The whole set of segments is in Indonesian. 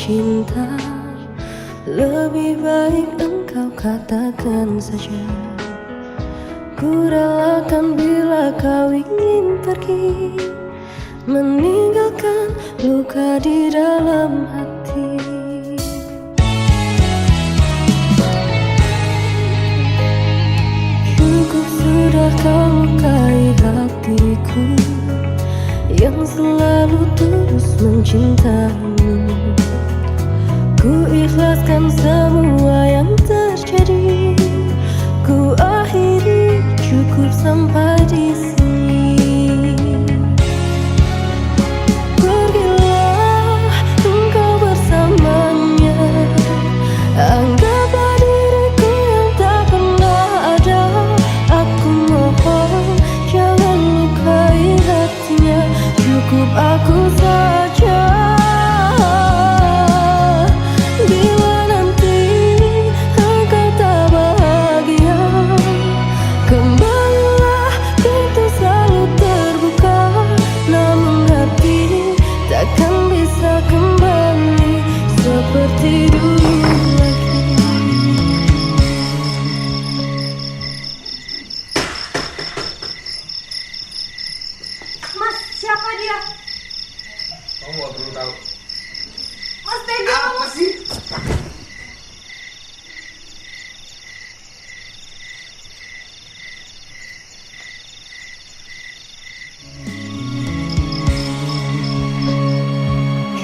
cinta, lebih baik engkau katakan saja. Ku relakan bila kau ingin pergi, meninggalkan luka di dalam hati. Cukup sudah kau lukai hatiku yang selalu tulus mencintaimu. Ku ikhlaskan semua yang terjadi, ku akhiri cukup sampai di sini. Pergilah engkau bersamanya, anggaplah diriku yang tak pernah ada. Aku mohon jangan lukai hatinya, cukup aku saja. Bila nanti engkau tak bahagia, kembalilah, pintu selalu terbuka. Namun hati takkan bisa kembali seperti dulu lagi. Mas, siapa dia? Kamu gak perlu tahu. Mas, tega Apa sih?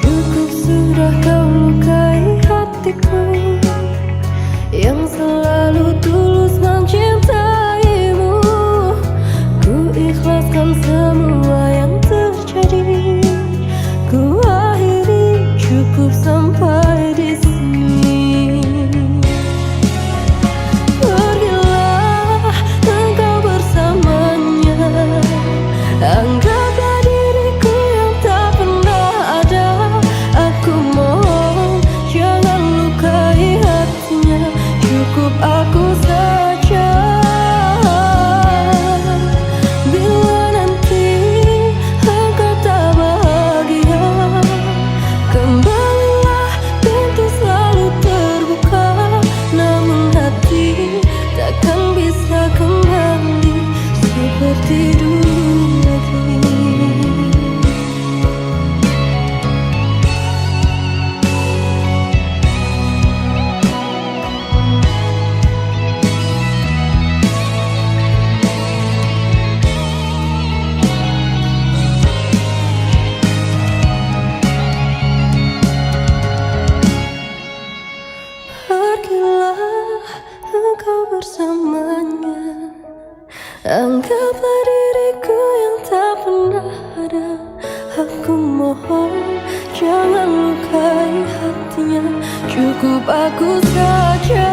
Cukup sudah kau lukai hatiku yang selalu tulus mencintaimu. Ku ikhlaskan semua yang terjadi, ku akhiri cukup sampai di sini. Pergilah engkau bersamanya, anggaplah diriku yang tak pernah ada. Aku mohon jangan lukai hatinya, cukup aku saja. Bila nanti engkau tak bahagia, kembalilah, pintu selalu terbuka. Namun hati takkan bisa kembali seperti dulu lagi. Pergilah engkau bersamanya, anggaplah diriku yang tak pernah ada. Aku mohon jangan lukai hatinya, cukup aku saja.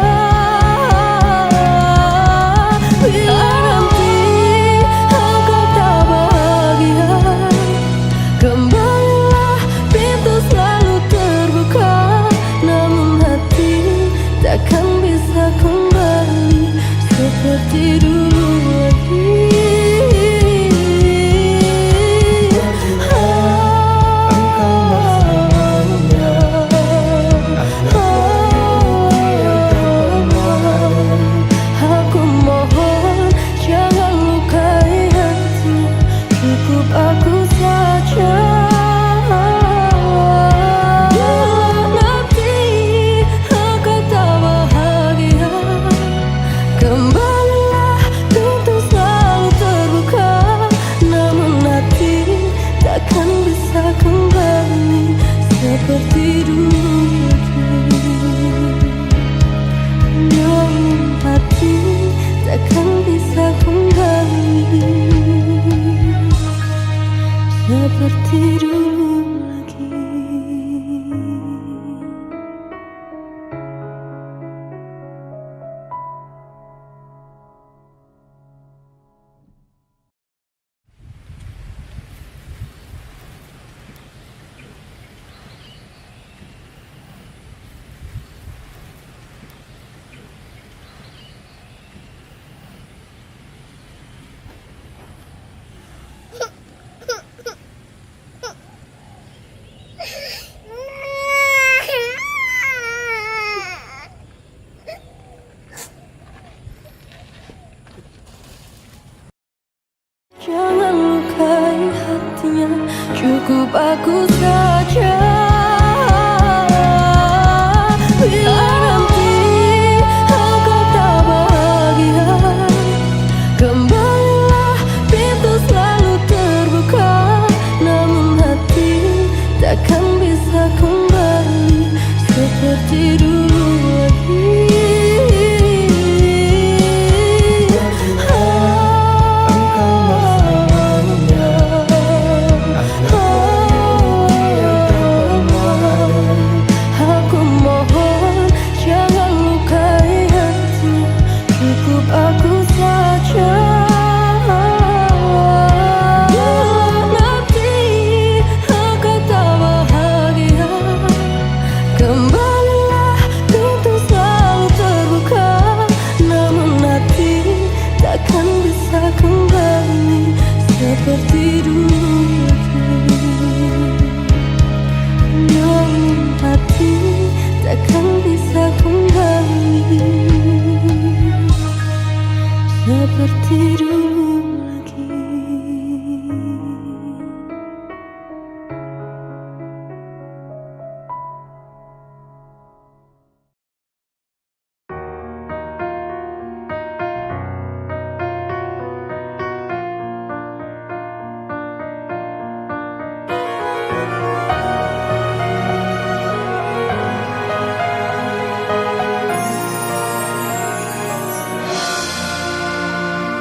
Bila nanti engkau tak bahagia, kembalilah, pintu selalu terbuka. Namun hati takkan bisa kembali seperti dulu lagi. Aku mohon jangan lukai hati, cukup aku saja. Bila nanti engkau tak bahagia, kembalilah, pintu selalu terbuka. Namun hati takkan bisa kembali seperti dulu lagi. Namun hati takkan bisa kembali seperti dulu lagi. cukup aku saja. Bila nanti engkau tak bahagia, kembalilah, pintu selalu terbuka. Namun hati takkan bisa kembali seperti dulu lagi. Aku mohon jangan lukai hatinya, cukup aku saja. Bila nanti engkau tak bahagia, kembalilah, pintu selalu terbuka. Namun hati takkan bisa kembali seperti dulu lagi. Namun hati takkan bisa kembali seperti dulu lagi.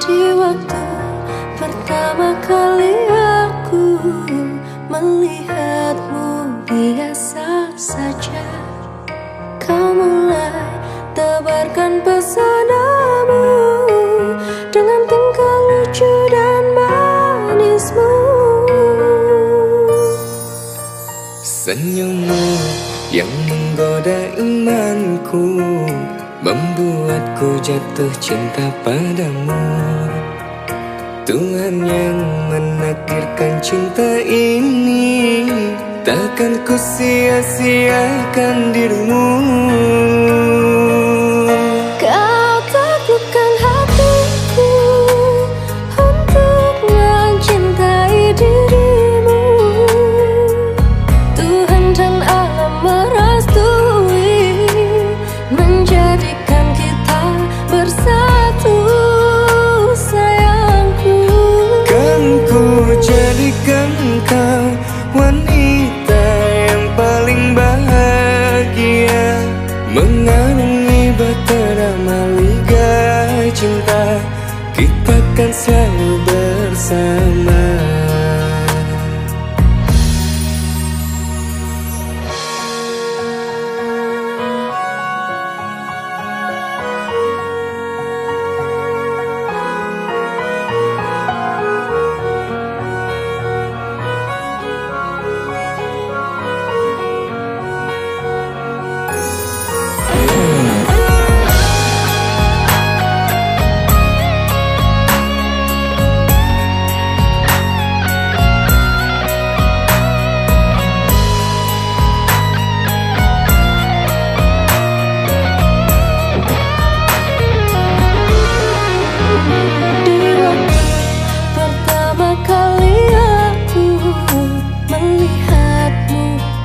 Di waktu pertama kali aku melihatmu, biasa saja kau mulai tebarkan pesonamu dengan tingkah lucu dan manismu. Senyummu yang menggoda imanku, membuatku jatuh cinta padamu. Tuhan yang menakdirkan cinta ini, takkan ku sia-siakan dirimu. Kau taklukkan hatiku untuk mencintai dirimu. Tuhan dan alam merestui menjadikan kita bersatu, sayangku. Kan ku jadikan kau wanita yang paling bahagia, mengarungi bahtera maliga cinta, kita kan selalu bersama.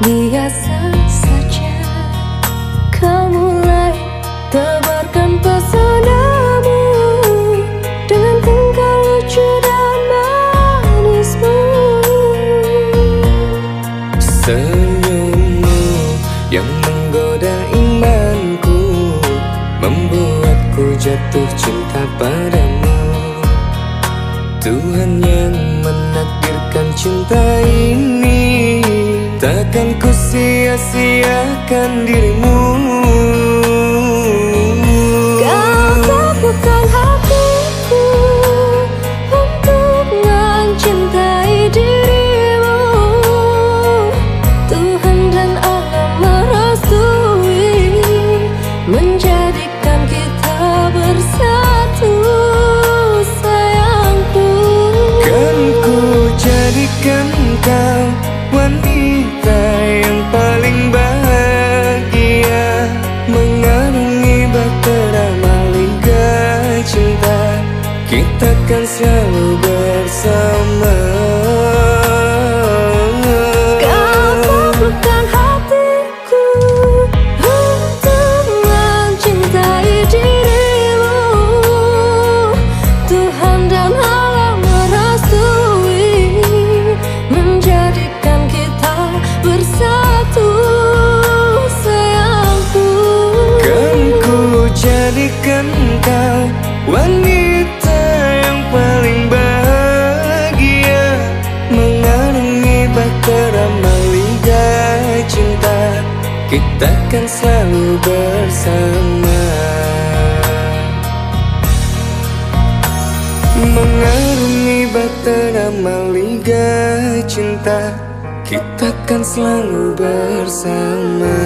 Biasa saja kau mulai tebarkan pesonamu dengan tingkah lucu dan manismu. Senyummu yang menggoda imanku, membuatku jatuh cinta padamu. Tuhan yang menakdirkan cinta ini, takkan ku sia-siakan dirimu. Kau taklukkan hatiku untuk mencintai dirimu. Tuhan dan alam merestui menjadikan kita bersatu, sayangku. Kan ku jadikan kau wanita yang paling bahagia, mengarungi bahtera maliga cinta, kita kan selalu bersama. jadikan kau wanita yang paling bahagia, mengarungi bahtera maliga cinta, kita kan selalu bersama. Mengarungi bahtera maliga cinta, kita kan selalu bersama.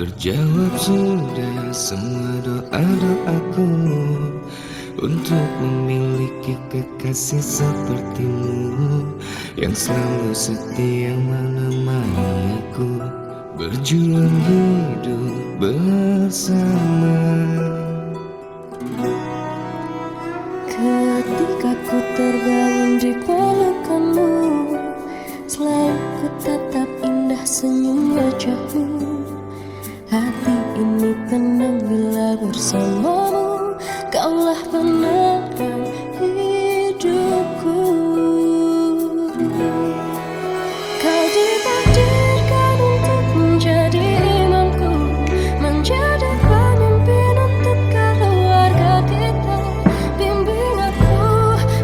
Terjawab sudah semua doa-doaku untuk memiliki kekasih sepertimu, yang selalu setia menemani aku berjuang hidup bersama. Ketika ku terbangun di pelukanmu, selalu ku tatap indah senyum wajahmu. Hati ini tenang bila bersamamu, kaulah penerang hidupku. Kau ditakdirkan untuk menjadi imamku, menjadi pemimpin untuk keluarga kita. Bimbing aku,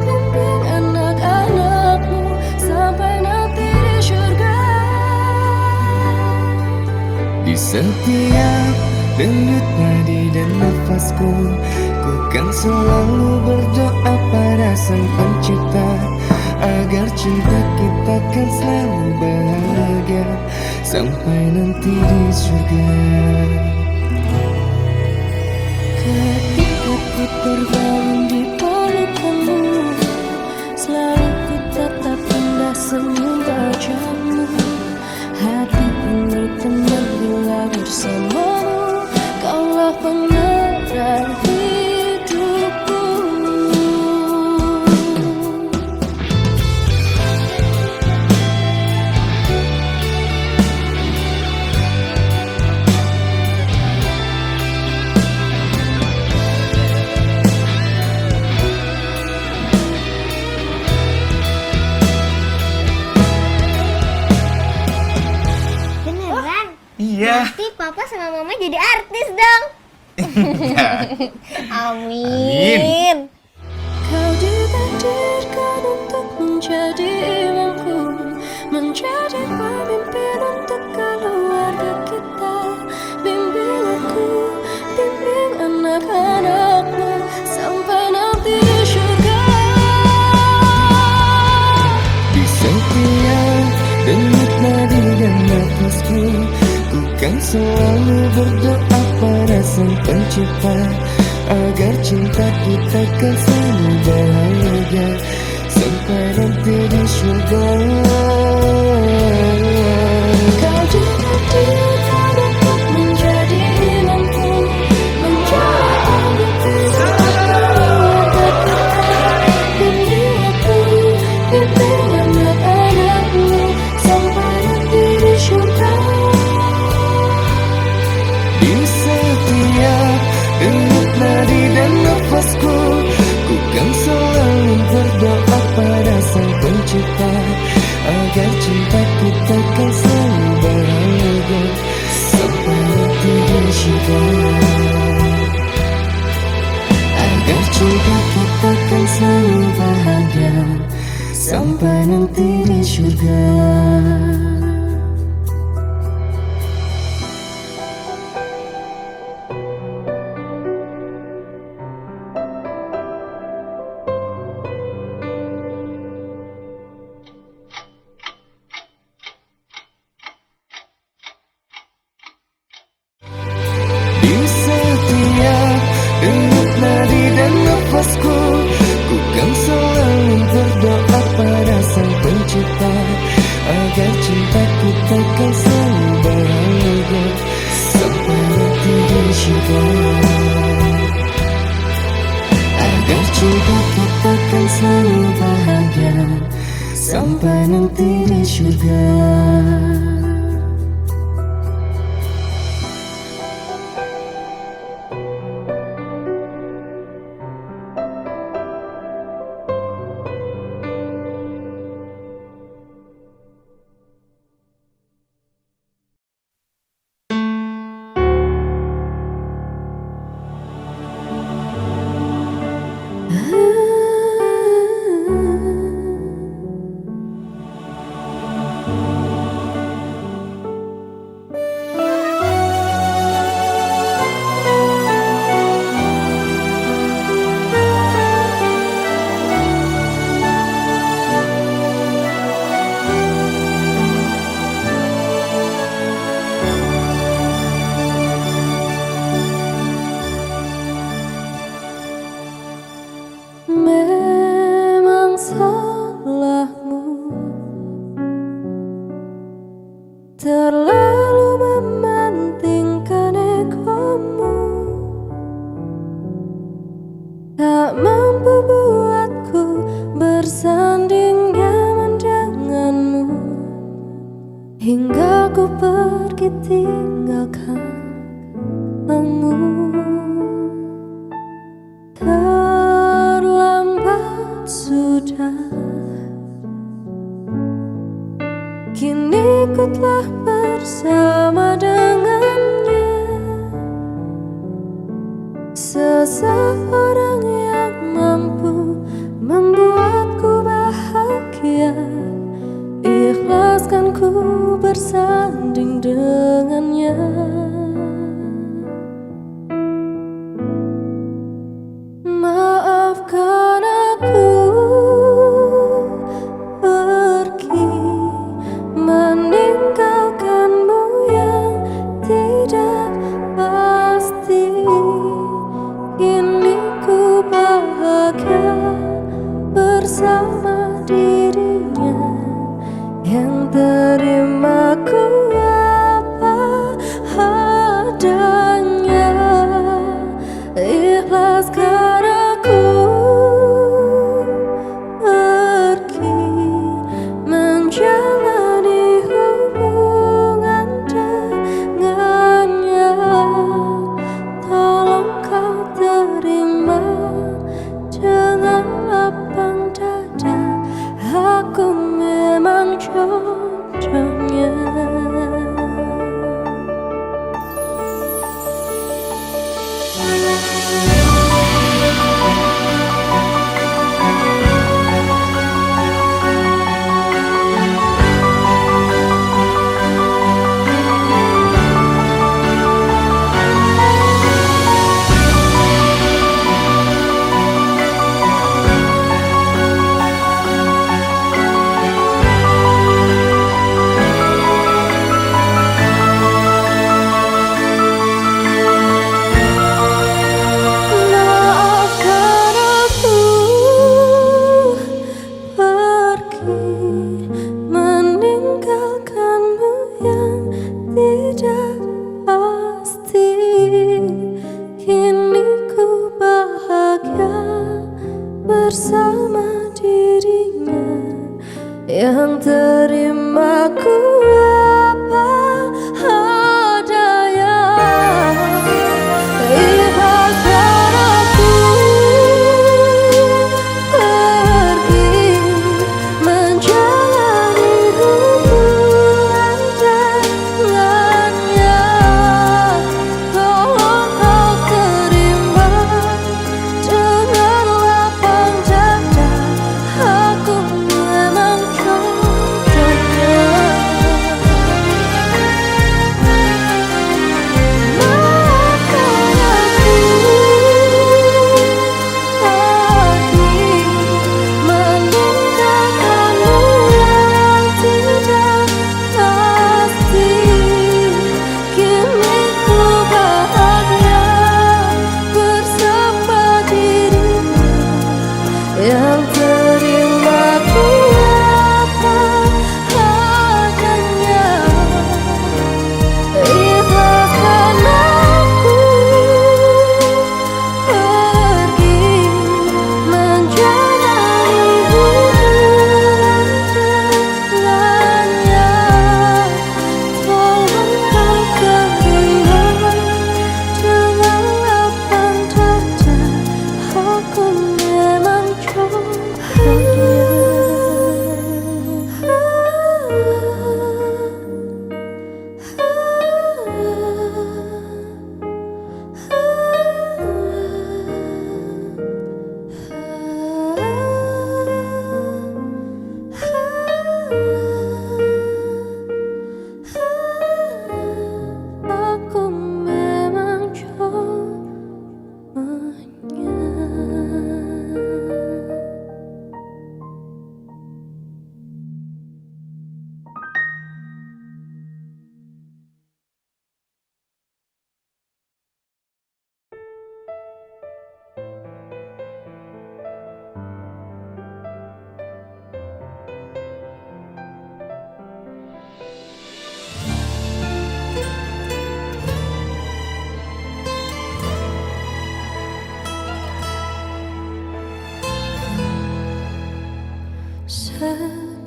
bimbing anak-anakmu, sampai nanti di surga. Di setiap denyut nadi dan nafasku, ku kan selalu berdoa pada Sang Pencipta, agar cinta kita kan selalu bahagia sampai nanti di surga. Ketika ku terbangun di pelukanmu, selalu ku tatap indah senyum wajahmu. Hati ini tenang bila bersamamu, kaulah penerang hidupku. Beneran? Iya. Berarti papa sama mama jadi artis dong. Amin. Kau ditakdirkan untuk menjadi imamku, menjadi pemimpin untuk keluarga kita. Bimbing aku, bimbing anak-anakmu, sampai nanti di surga. Di setiap denyut nadi dan nafasku, ku kan selalu berdoa pada Sang Pencipta, agar cinta kita kan selalu bahagia sampai nanti di surga. Kau ditakdirkan untuk menjadi imamku, menjadi pemimpin untuk keluarga kita. Bimbing aku, bimbing anak-anakmu, sampai nanti di surga. Di setiap denyut nadi dan nafasku, ku kan selalu berdoa pada Sang Pencipta, agar cinta kita kan selalu bahagia sampai nanti di surga. Agar cinta kita kan selalu bahagia sampai nanti di surga. Di setiap denyut nadi dan nafasku, ku kan selalu berdoa pada Sang Pencipta, agar cinta selalu bahagia sampai nanti di surga. Memang salahmu terlalu mementingkan egomu, tak mampu buatku bersanding nyaman denganmu, hingga ku pergi tinggalkan kamu. Terlambat sudah, kini ku telah bersama dengannya, seseorang yang mampu membuatku bahagia. Ikhlaskan ku bersanding dengannya. Maafkan aku pergi meninggalkanmu yang tidak pasti. Kini ku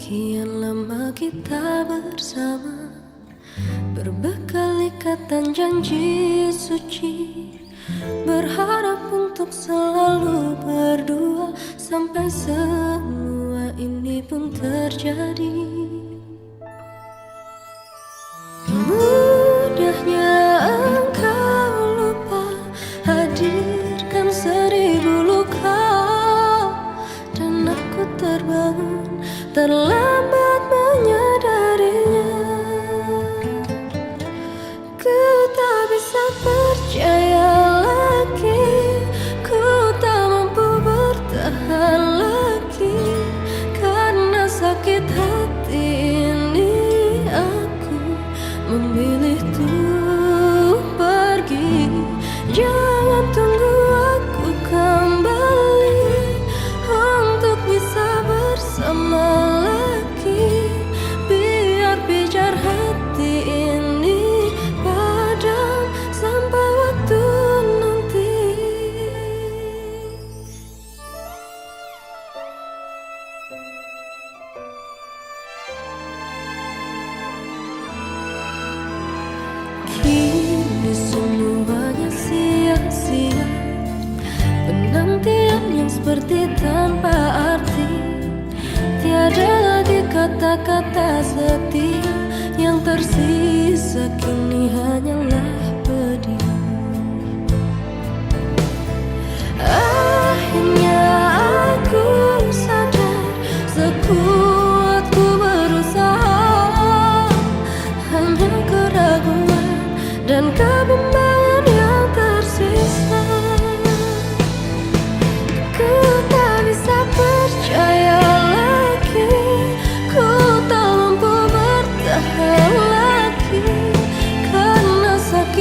Kian lama kita bersama, berbekal ikatan janji suci, berharap untuk selalu berdua sampai semua ini pun terjadi. Mudahnya engkau lupa hadirkan 1000 luka, dan aku terbangun terlambat menyadarinya. Ku tak bisa percaya lagi, ku tak mampu bertahan lagi, karena sakit hati ini aku memilih untuk pergi. Jangan tunggu aku kembali untuk bisa bersama lagi. Biar pijar hati ini padam sampai waktu nanti. Kini semuanya sia-sia, penantian yang seperti tanpa arti. Tiada lagi kata-kata setia, yang tersisa kini hanyalah pedih. Akhirnya aku sadar, sekuat ku berusaha, hanya keraguan dan kebimbangan yang tersisa. Ku tak bisa percaya lagi, ku tak mampu bertahan lagi, karena sakit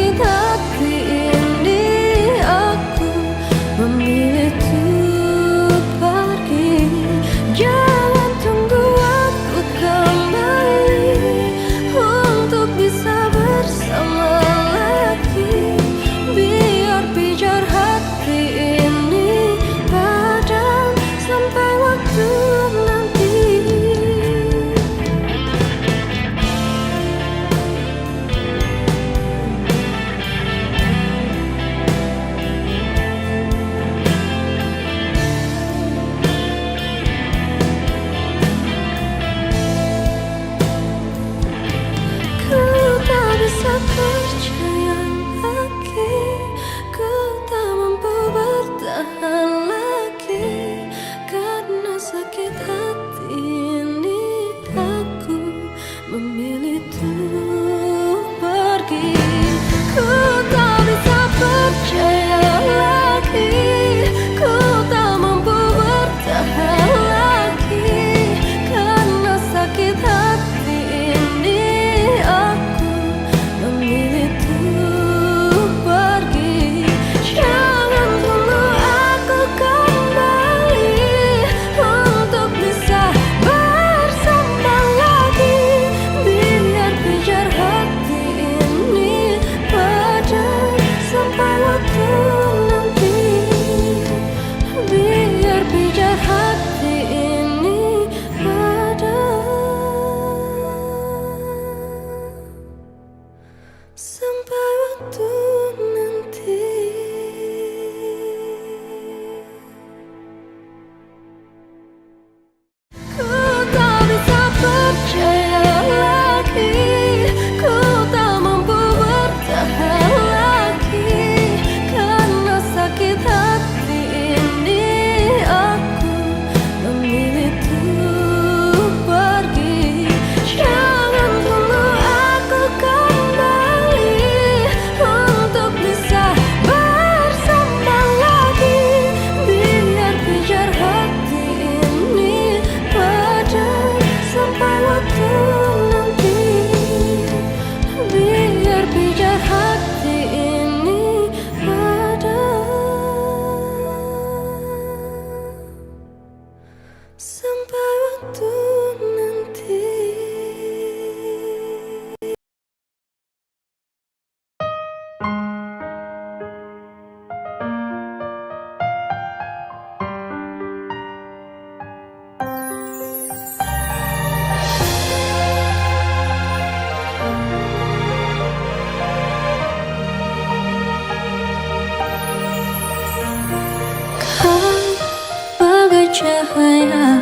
cahaya,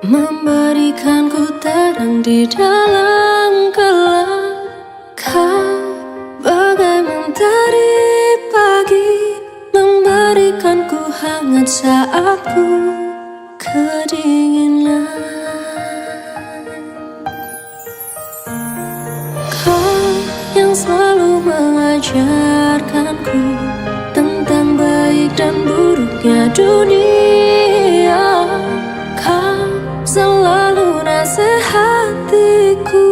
memberikanku terang di dalam gelap. Kau bagai mentari pagi, memberikanku hangat saat ku kedinginan. Kau yang selalu mengajarkanku tentang baik dan buruknya dunia. Kau selalu nasihatiku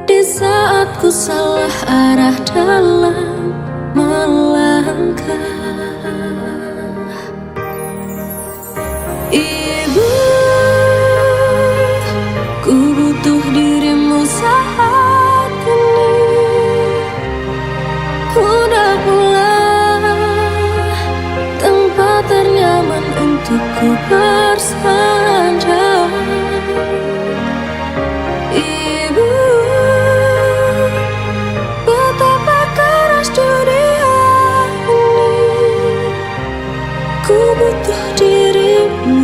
di saat ku salah arah dalam melangkah. Ibu, ku butuh dirimu saat ini. Undanglah tempat ternyaman untukku bersandar. Ibu, betapa keras dunia ini. Ku butuh dirimu,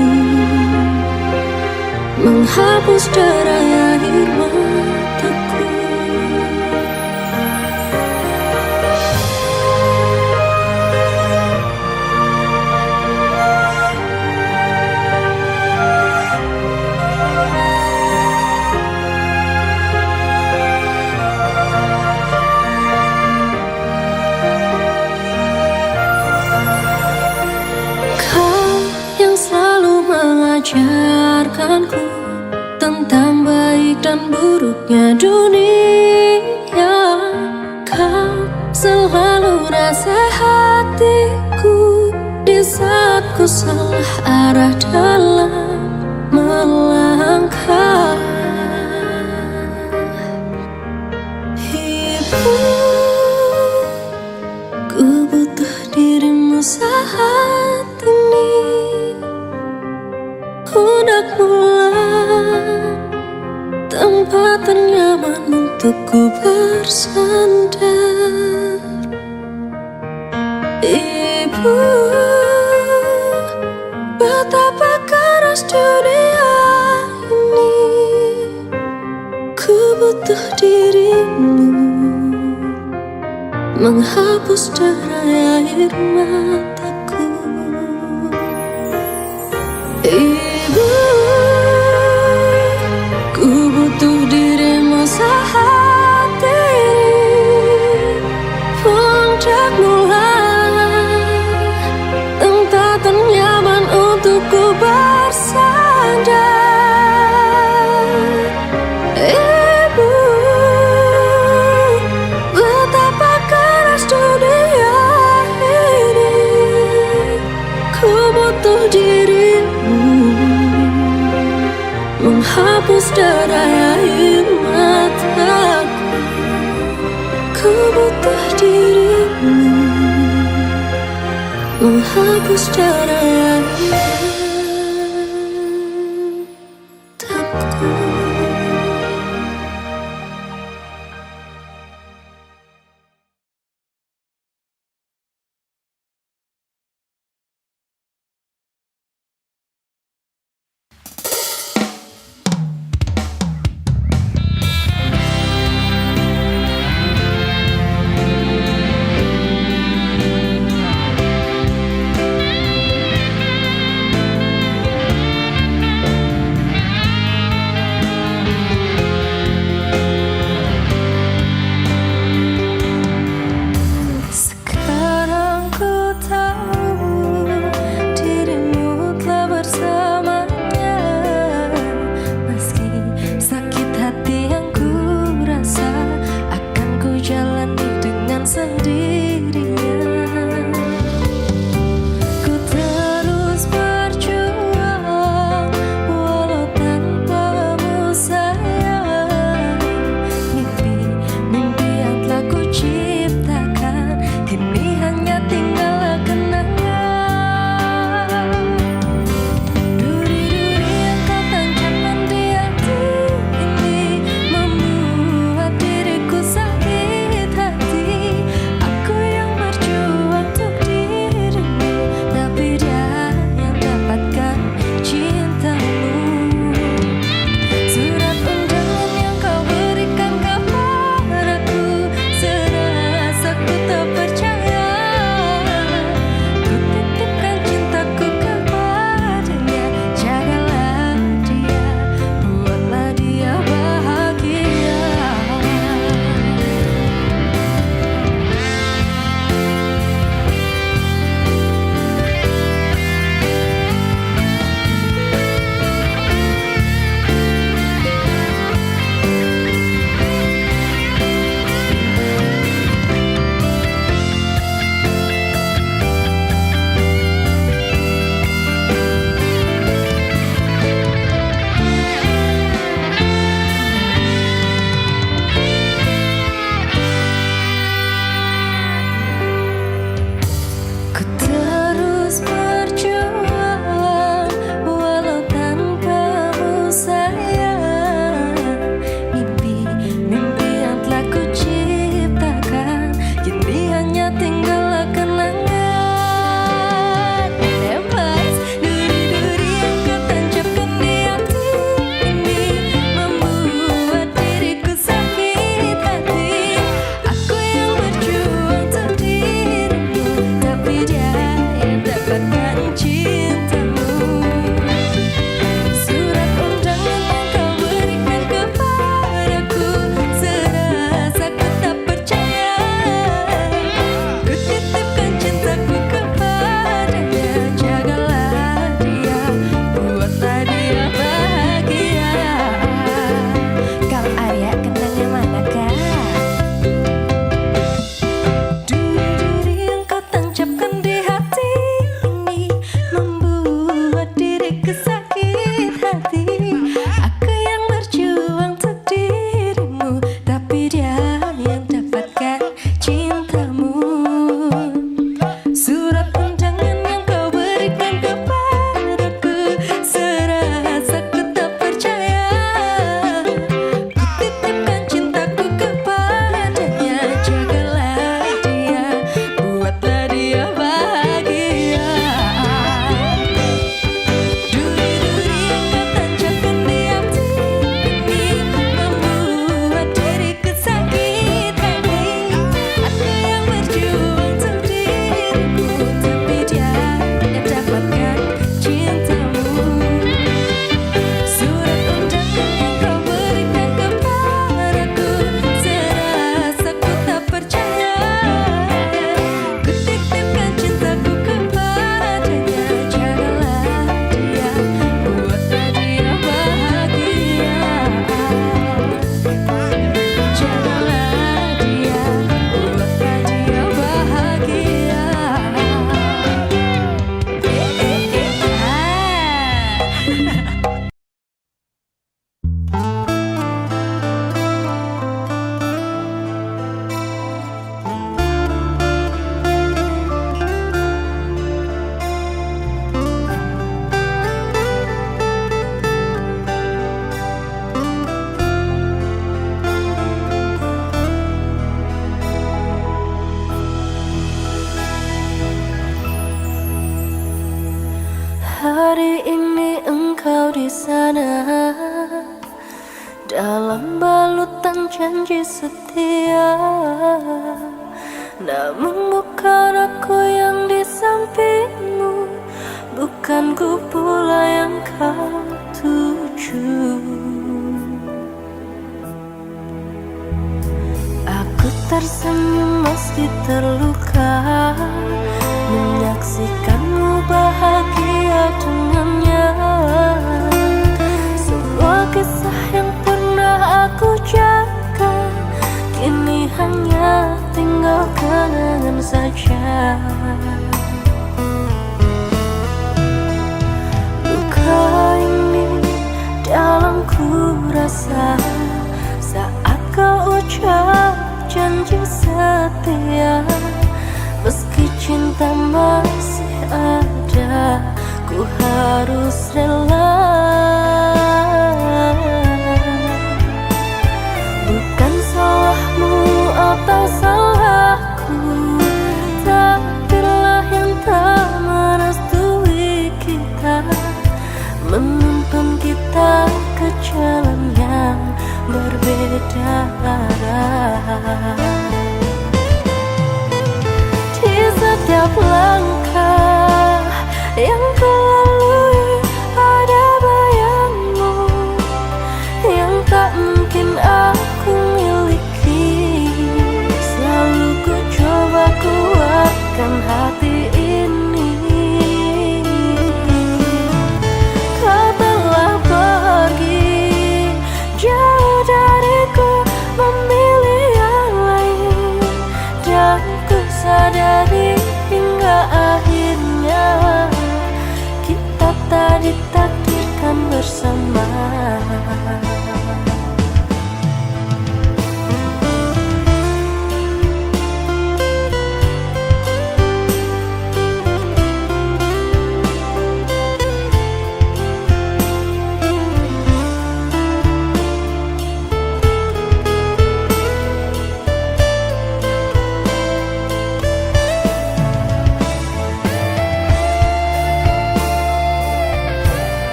menghapus derai air mataku. Mengajarkanku tentang baik dan buruknya dunia. Kau selalu nasihatiku di saat ku salah arah dalam melangkah. Ibu, ku butuh dirimu saat ini. Undanglah tempat ternyaman untukku bersandar. Ibu, betapa keras dunia ini. Ku butuh dirimu, menghapus derai air mataku. Ibu, ku butuh dirimu saat ini. Puncakmulah tempat ternyaman untukku bersandar. Ibu, betapa keras dunia ini. Ku butuh dirimu, menghapus derai air mataku. Ku butuh dirimu, menghapus derai air mataku. terus berjuang walau tanpamu sayang. Mimpi yang telah ku ciptakan kini hanya tinggal kenangan. Lepas duri-duri yang ku tancapkan di hati ini membuat diriku sakit hati. Aku yang berjuang untuk dirimu, tapi dia yang dapatkan cintamu. Surat undangan yang kau berikan kepadaku, serasa ku tak percaya. Ku titipkan cintaku kepadanya, jagalah dia, buatlah dia bahagia. Kang Arya, kenangnya mana kak? Duri-duri yang kau tancapkan di hati ini membuat diriku sakit hati. Aku yang berjuang untuk dirimu, tapi dia yang dapatkan cintamu. Surat undangan yang kau berikan kepadaku, serasa ku tak percaya. Ku titipkan cintaku kepadanya, jagalah dia, buatlah dia bahagia. Duri-duri yang kau tancapkan di hati ini membuat diriku sakit hati. Aku yang berjuang untuk dirimu, tapi dia yang dapatkan cintamu. Surat undangan yang kau berikan kepadaku, serasa ku tak percaya. Ku titipkan cintaku kepadanya, jagalah dia, buatlah dia bahagia. Jagalah dia, buatlah dia bahagia. Hari ini engkau di sana, dalam balutan janji setia. Namun bukan aku yang di sampingmu, bukan ku pula yang kau tuju. Aku tersenyum meski terluka, menyaksikanmu bahagia dengannya. Semua kisah yang pernah aku jaga kini hanya tinggal kenangan saja. Luka ini dalamku rasa saat kau ucap janji setia. Meski cinta masih ada, ku harus rela. Bukan salahmu atau salahku, takdirlah yang tak merestui kita, menuntun kita ke jalan yang berbeda arah. Di setiap langkah yang ku lalui ada bayangmu yang tak mungkin aku miliki. Selalu ku coba kuatkan hati ini. Kau telah pergi jauh dariku, memilih yang lain, dan ku sadari hingga akhirnya kita tak ditakdirkan bersama.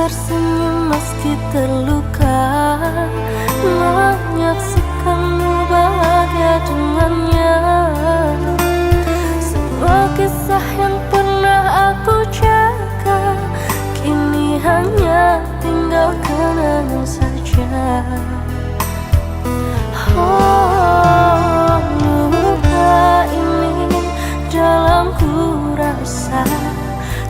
tersenyum meski terluka, menyaksikanmu bahagia dengannya. Semua kisah yang pernah aku jaga kini hanya tinggal kenangan saja. Oh, luka ini dalamku rasa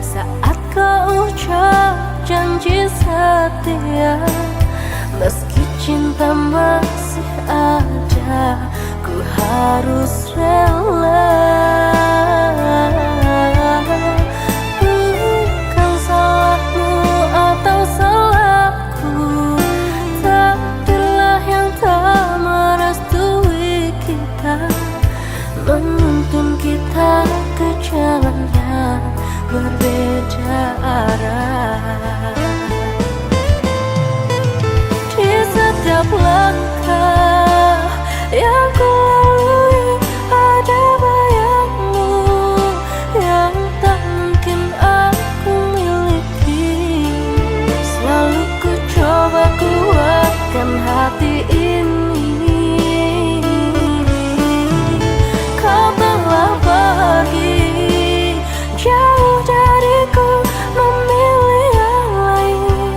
saat kau ucap janji setia. Meski cinta masih ada, ku harus rela. Bukan salahmu atau salahku, takdirlah yang tak merestui kita, menuntun kita ke jalan yang berbeda arah. Di setiap langkah yang ku lalui ada bayangmu yang tak mungkin aku miliki. Selalu ku coba kuatkan hati ini. Kau telah pergi jauh dariku, memilih yang lain,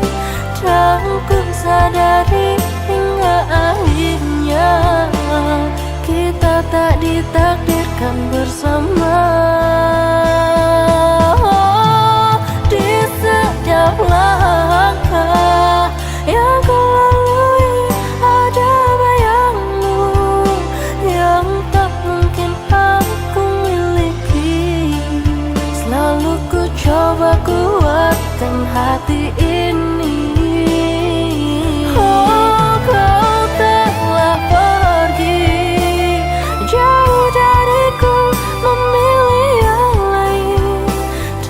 dan ku sadari hingga akhirnya kita tak ditakdirkan bersama. Di setiap langkah yang ku lalui ada bayangmu yang tak mungkin aku miliki. Selalu ku coba kuatkan hati ini. Oh, kau telah pergi jauh dariku, memilih yang lain,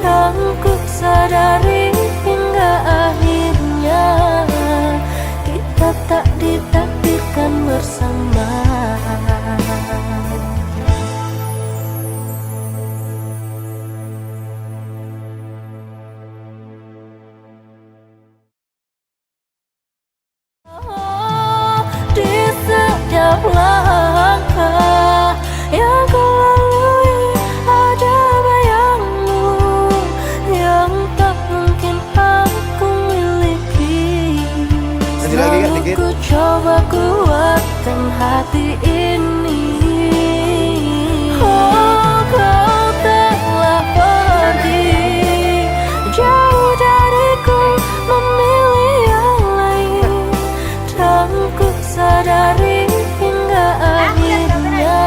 dan ku sadari hingga akhirnya kita tak ditakdirkan bersama. Di setiap langkah yang ku lalui ada bayangmu yang tak mungkin aku miliki. Selalu ku coba kuatkan hati ini. Oh, kau telah pergi jauh dariku, memilih yang lain, dan ku sadari hingga akhirnya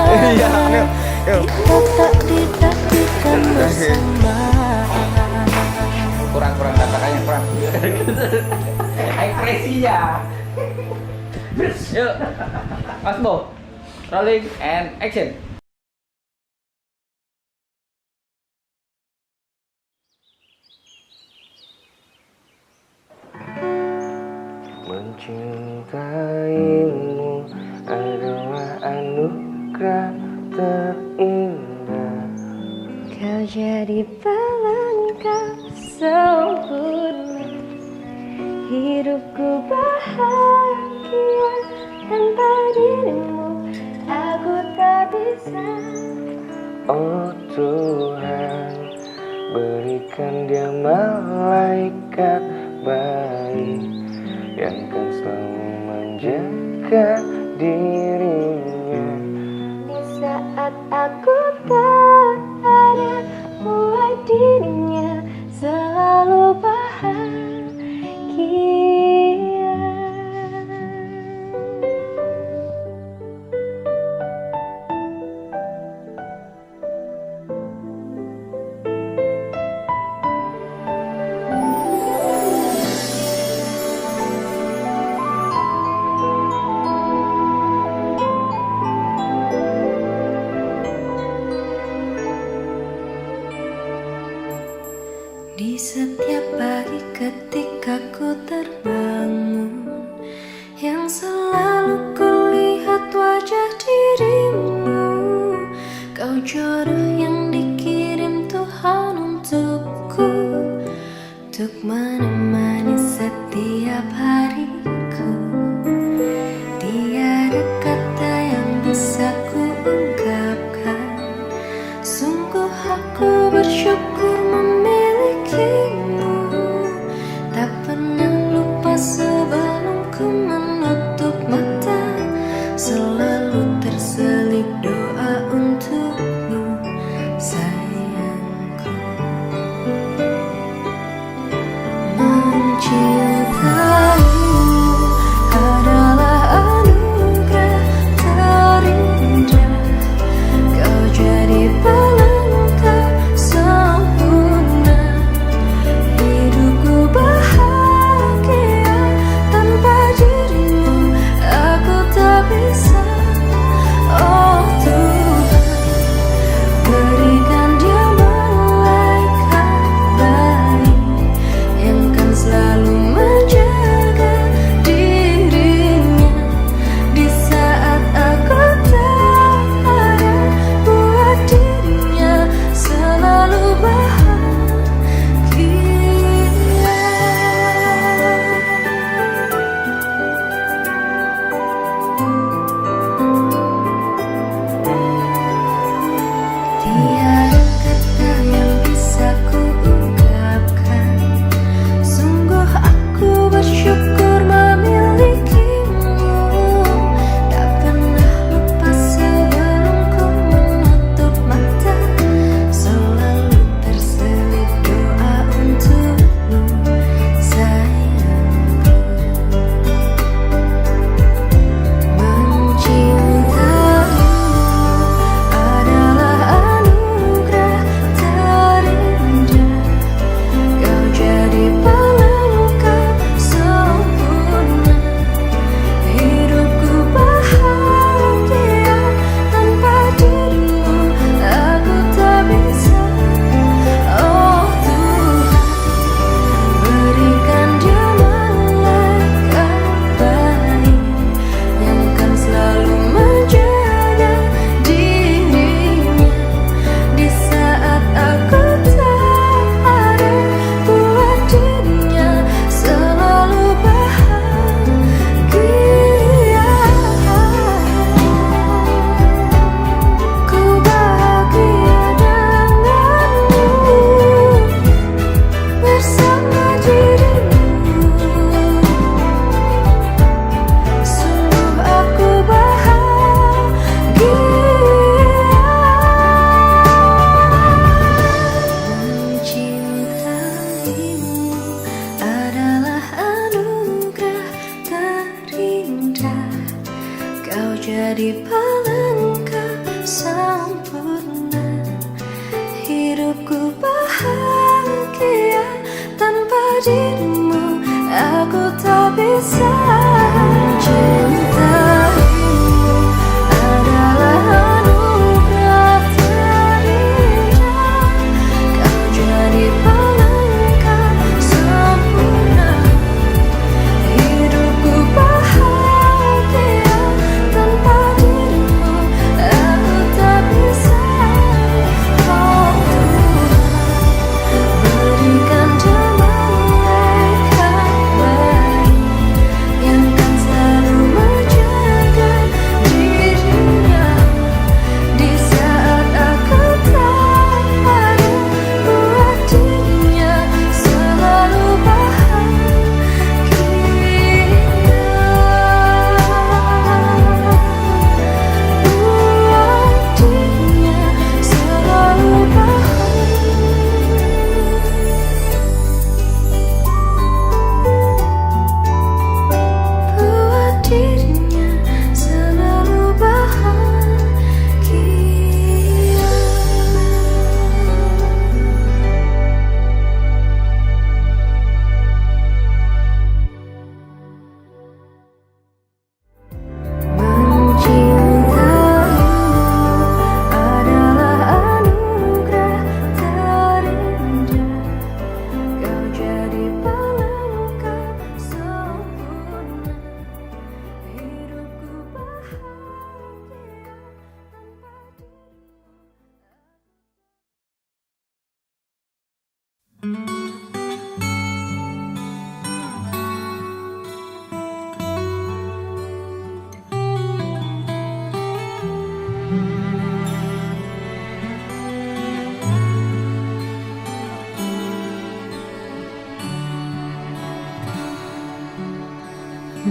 kita tak ditakdirkan bersama. Kurang katakannya kurang. Ekspresinya. Yuk, Mas Bo, rolling and action. Mencintaimu adalah anugerah terindah. Kau jadi pelengkap sempurna, hidupku bahagia tanpa dirimu aku tak bisa. Oh Tuhan, berikan dia malaikat baik yang kan selalu menjaga dirinya. Di saat aku tak ada, buat dirinya selalu bahagia. Di setiap pagi ketika ku terbangun, yang selalu kulihat wajah dirimu. Kau jodoh yang dikirim Tuhan untukku, untuk menemani tiap hariku. Tiada kata yang bisa ku ungkapkan. Sungguh aku bersyukur memilikimu. Tak pernah lupa sebelum ku menutup mata. Selalu terselip doa untukmu, sayangku. Mencintaimu adalah anugerah terindah. Kau jadi pelengkap sempurna.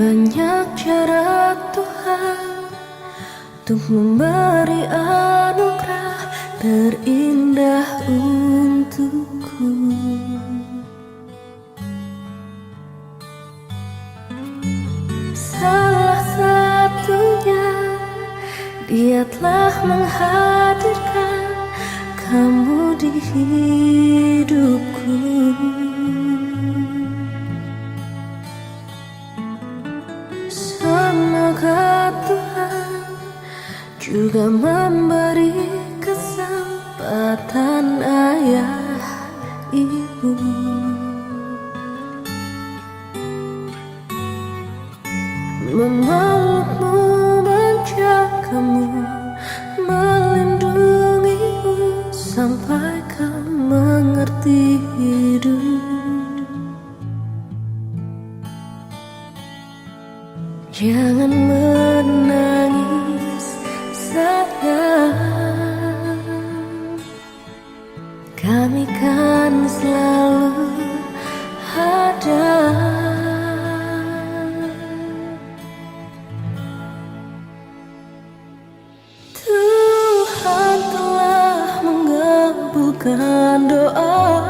Banyak cara Tuhan untuk memberi anugerah terindah untukku. Salah satunya, Dia telah menghadirkan kamu di hidupku. Semoga Tuhan juga memberi kesempatan ayah ibu memelukmu, menjagamu, melindungimu sampai kau mengerti hidup. Jangan menangis sayang, kami kan selalu ada. Tuhan telah mengabulkan doa,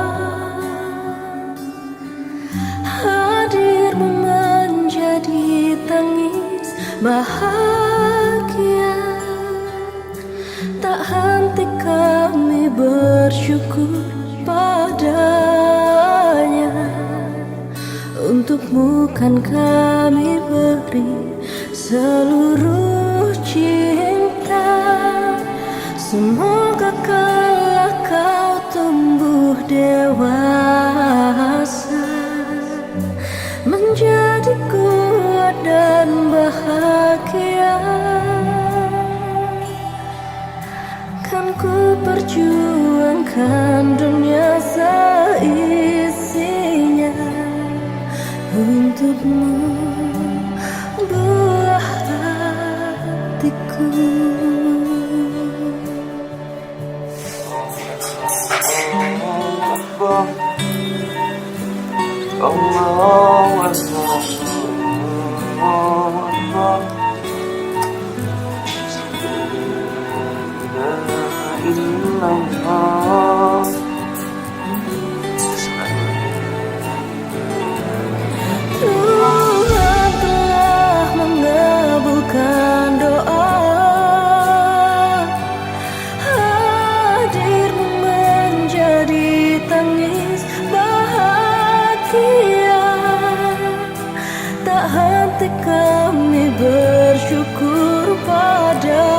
hadirmu menjadi tangis bahagia. Tak henti kami bersyukur padanya, untukmu kan kami beri seluruh cinta. Semoga kelak kau tumbuh dewasa, menjadi kuat dan bahagia. Kan ku perjuangkan dunia seisinya untukmu, buah hatiku. Allahu Akbar, Allahu Akbar. La ilaha illallah. Tuhan telah mengabulkan doa, hadirmu menjadi tangis bahagia. Tak henti kami bersyukur padanya,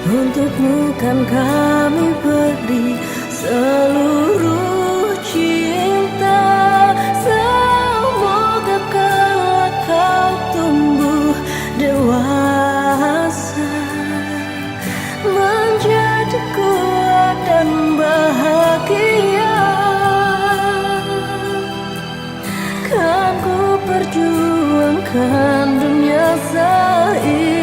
untukmu kan kami beri seluruh cinta. Semoga kelak kau tumbuh dewasa, menjadi kuat dan bahagia. Kan ku perjuangkan dunia seisinya